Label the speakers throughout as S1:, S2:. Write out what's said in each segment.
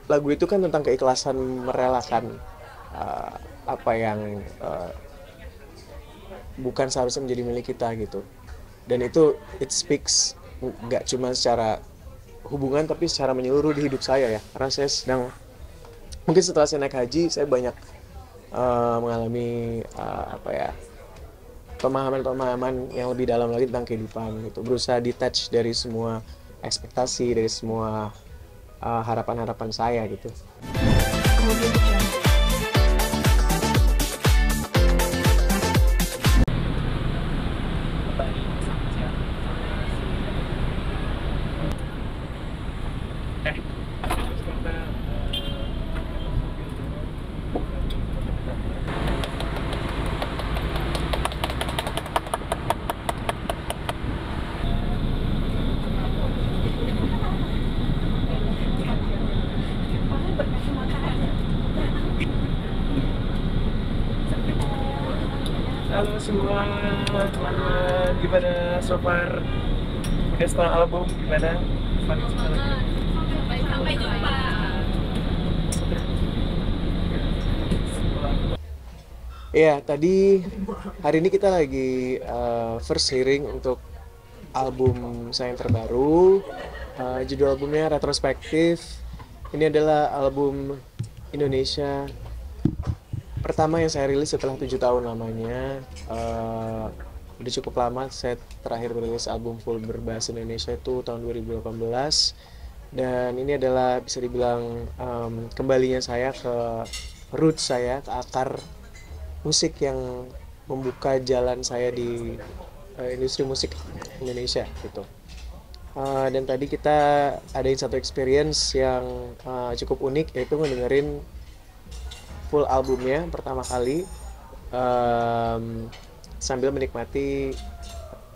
S1: lagu itu kan tentang keikhlasan merelakan uh, apa yang bukan seharusnya menjadi milik kita gitu. Dan itu it speaks nggak cuma secara hubungan tapi secara menyeluruh di hidup saya ya. Karena saya sedang mungkin setelah saya naik haji saya banyak mengalami apa ya, pemahaman-pemahaman yang lebih dalam lagi tentang kehidupan gitu. Berusaha detach dari semua ekspektasi, dari semua harapan-harapan saya gitu. Halo semua teman-teman, gimana so far? Udah setelah album gimana?
S2: Sampai jumpa.
S1: Iya, tadi hari ini kita lagi first hearing untuk album saya yang terbaru. Judul albumnya Retrospektif. Ini adalah album Indonesia pertama yang saya rilis setelah 7 tahun lamanya. Udah cukup lama saya terakhir rilis album full berbahasa Indonesia itu tahun 2018. Dan ini adalah bisa dibilang kembalinya saya ke roots saya, ke akar musik yang membuka jalan saya di industri musik Indonesia gitu. Dan tadi kita adain satu experience yang cukup unik, yaitu ngedengerin full albumnya pertama kali sambil menikmati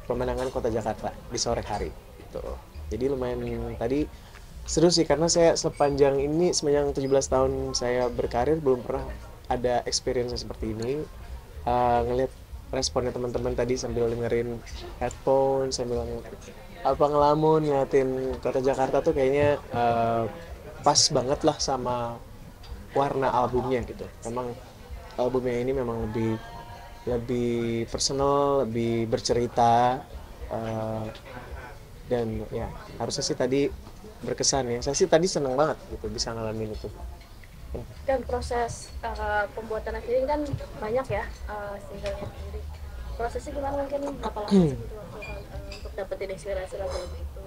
S1: pemandangan kota Jakarta di sore hari gitu. Jadi lumayan tadi seru sih, karena saya sepanjang 17 tahun saya berkarir belum pernah ada experience seperti ini. Ngelihat responnya teman-teman tadi sambil dengerin headphone, sambil ngelamun ngeliatin kota Jakarta tuh kayaknya pas banget lah sama warna albumnya gitu. Memang albumnya ini memang lebih lebih personal, lebih bercerita, uh, dan ya harusnya sih tadi berkesan ya. Saya sih tadi seneng banget gitu bisa ngalamin itu.
S2: Dan proses pembuatan akhirnya kan banyak ya, singlenya sendiri. Prosesnya gimana, mungkin berapa lama sih butuh waktu untuk dapetin inspirasi lagu itu?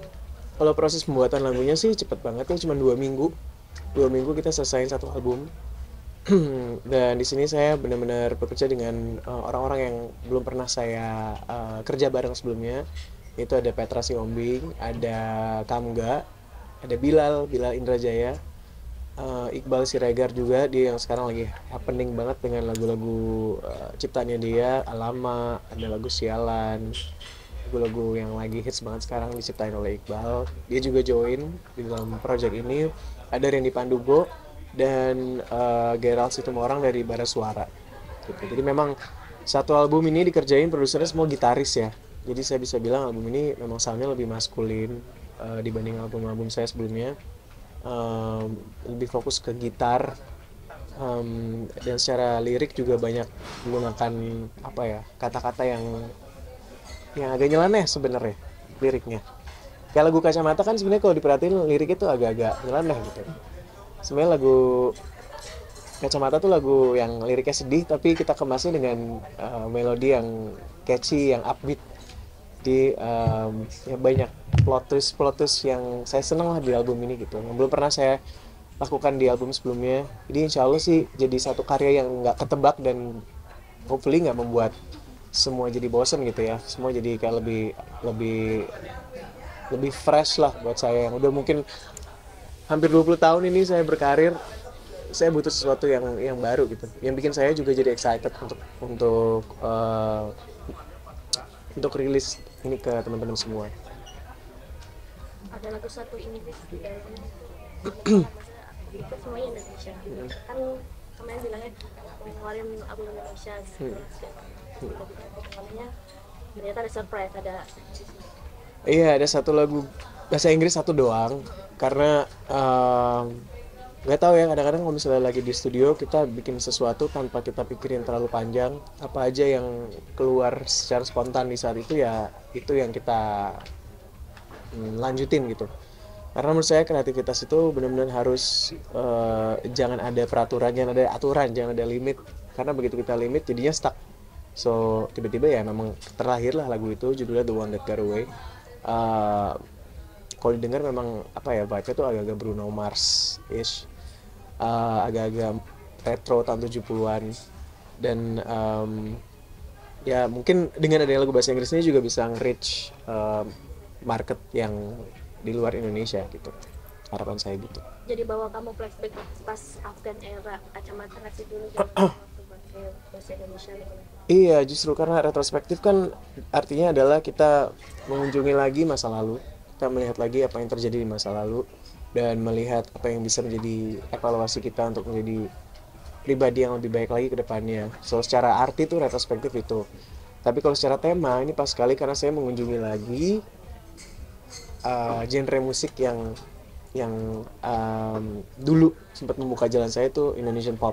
S1: Kalau proses pembuatan lagunya sih cepet banget ya, cuma 2 minggu. 2 minggu kita selesaiin satu album. Dan di sini saya benar-benar bekerja dengan orang-orang yang belum pernah saya kerja bareng sebelumnya. Itu ada Petra Siombing, ada Kamga, ada Bilal Indrajaya, Iqbal Siregar juga, dia yang sekarang lagi happening banget dengan lagu-lagu ciptaannya dia, Alama, ada lagu Sialan, lagu-lagu yang lagi hits banget sekarang diciptain oleh Iqbal. Dia juga join di dalam project ini. Ada Randy Pandugo dan Gerald Situmorang dari Bara Suara gitu. Jadi memang satu album ini dikerjain produsernya semua gitaris ya. Jadi saya bisa bilang album ini memang soundnya lebih maskulin dibanding album-album saya sebelumnya. Lebih fokus ke gitar, dan secara lirik juga banyak menggunakan apa ya, kata-kata yang agak nyeleneh sebenarnya liriknya. Kayak lagu Kacamata kan sebenarnya kalau diperhatiin lirik itu agak-agak nyeleneh gitu. Sebenarnya lagu Kacamata tuh lagu yang liriknya sedih tapi kita kemasnya dengan melodi yang catchy, yang upbeat. Di ya banyak plot twist yang saya seneng lah di album ini gitu, yang belum pernah saya lakukan di album sebelumnya. Jadi insya Allah sih jadi satu karya yang nggak ketebak dan hopefully nggak membuat semua jadi bosen gitu ya. Semua jadi kayak lebih lebih lebih fresh lah buat saya yang udah mungkin hampir 20 tahun ini saya berkarir. Saya butuh sesuatu yang baru gitu, yang bikin saya juga jadi excited untuk rilis ini ke teman-teman semua.
S2: Ada lagu satu Inggris dari itu semuanya Indonesia. Kan kemarin bilangnya mau ngeluarin album Indonesia gitu. Namanya ternyata ada surprise, ada
S1: Iya, ada satu lagu bahasa Inggris satu doang, karena nggak tahu ya, kadang-kadang kalau misalnya lagi di studio kita bikin sesuatu tanpa kita pikirin terlalu panjang, apa aja yang keluar secara spontan di saat itu ya itu yang kita lanjutin gitu. Karena menurut saya kreativitas itu benar-benar harus jangan ada peraturan, jangan ada aturan, jangan ada limit. Karena begitu kita limit jadinya stuck. So tiba-tiba ya memang terlahirlah lagu itu, judulnya The One That Got Away. Kalau didengar memang apa ya, vibe-nya tuh agak-agak Bruno Mars ish, agak-agak retro tahun 70-an. Dan ya mungkin dengan adanya lagu bahasa Inggris ini juga bisa nge-reach market yang di luar Indonesia gitu, harapan saya gitu.
S2: Jadi bawa kamu flashback pas Afgan era kacamata ngasih dulu gitu waktu pakai bahasa Indonesia gitu.
S1: Iya, justru karena retrospektif kan artinya adalah kita mengunjungi lagi masa lalu, kita melihat lagi apa yang terjadi di masa lalu, dan melihat apa yang bisa menjadi evaluasi kita untuk menjadi pribadi yang lebih baik lagi ke depannya. So secara arti tuh retrospektif itu. Tapi kalau secara tema ini pas sekali karena saya mengunjungi lagi genre musik yang dulu sempat membuka jalan saya itu Indonesian pop.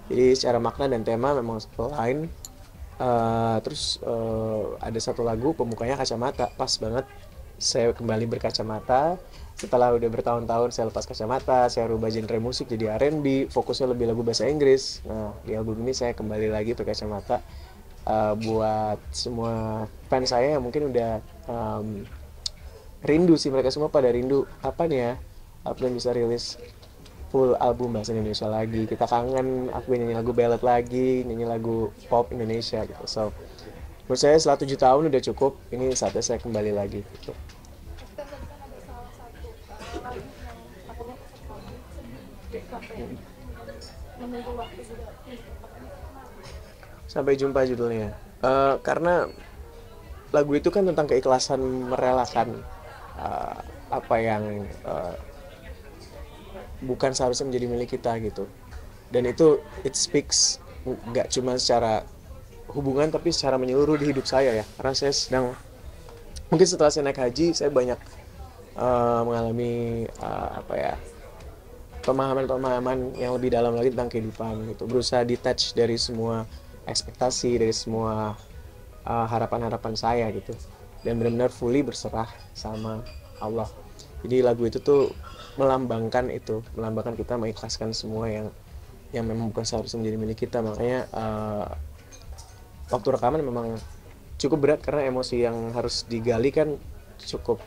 S1: Jadi secara makna dan tema memang lain. Terus ada satu lagu pembukanya Kacamata, pas banget saya kembali berkacamata setelah udah bertahun-tahun saya lepas kacamata, saya rubah genre musik jadi R&B, fokusnya lebih lagu bahasa Inggris. Nah di album ini saya kembali lagi berkacamata. Buat semua fans saya yang mungkin udah rindu sih, mereka semua pada rindu apa nih ya Afgan bisa rilis full album bahasa Indonesia lagi, kita kangen Afgan nyanyi lagu ballad lagi, nyanyi lagu pop Indonesia gitu. So menurut saya setelah 7 tahun udah cukup, ini saatnya saya kembali lagi gitu. Sampai jumpa judulnya. Karena lagu itu kan tentang keikhlasan merelakan apa yang bukan seharusnya menjadi milik kita gitu. Dan itu it speaks nggak cuma secara hubungan tapi secara menyeluruh di hidup saya ya. Karena saya sedang, mungkin setelah saya naik haji saya banyak mengalami apa ya, pemahaman-pemahaman yang lebih dalam lagi tentang kehidupan gitu. Berusaha detach dari semua ekspektasi, dari semua harapan-harapan saya gitu, dan benar-benar fully berserah sama Allah. Jadi lagu itu tuh melambangkan itu, melambangkan kita mengikhlaskan semua yang memang bukan seharusnya menjadi milik kita. Makanya waktu rekaman memang cukup berat karena emosi yang harus digali kan cukup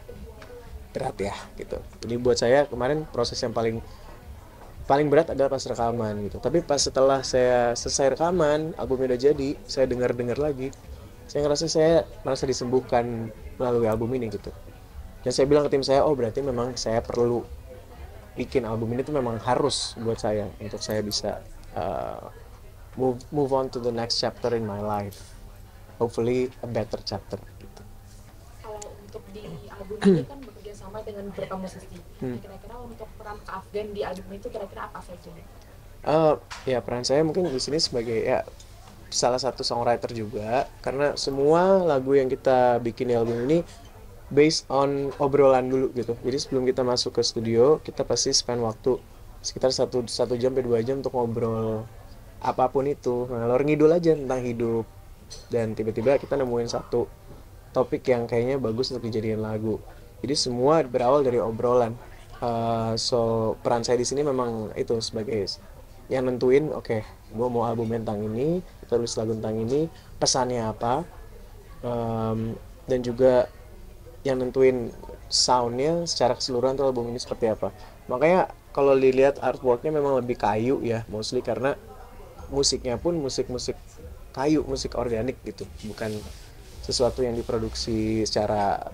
S1: berat ya gitu. Jadi buat saya kemarin proses yang paling berat adalah pas rekaman gitu. Tapi pas setelah saya selesai rekaman, albumnya udah jadi, saya dengar lagi, saya ngerasa saya merasa disembuhkan melalui album ini gitu. Dan saya bilang ke tim saya, oh berarti memang saya perlu bikin album ini tuh memang harus buat saya, untuk saya bisa move on to the next chapter in my life, hopefully a better chapter gitu.
S3: Kalau untuk di album ini kan bekerja sama dengan beberapa musisi. Kira-kira untuk peran Kak Afgan di album itu kira-kira apa saja?
S1: Ya peran saya mungkin di sini sebagai ya salah satu songwriter juga, karena semua lagu yang kita bikin di album ini based on obrolan dulu gitu. Jadi sebelum kita masuk ke studio kita pasti spend waktu sekitar 1 jam sampai 2 jam untuk ngobrol apapun itu, ngalor ngidul aja tentang hidup, dan tiba-tiba kita nemuin satu topik yang kayaknya bagus untuk dijadiin lagu. Jadi semua berawal dari obrolan. So peran saya di sini memang itu sebagai yang nentuin, oke, gue mau album tentang ini, kita tulis lagu tentang ini, pesannya apa, dan juga yang nentuin soundnya secara keseluruhan tuh album ini seperti apa. Makanya kalau dilihat artworknya memang lebih kayu ya, mostly karena musiknya pun musik kayu, musik organik gitu, bukan sesuatu yang diproduksi secara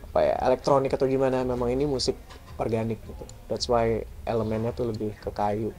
S1: apa ya, elektronik atau gimana. Memang ini musik organik gitu. That's why elemennya tuh lebih ke kayu.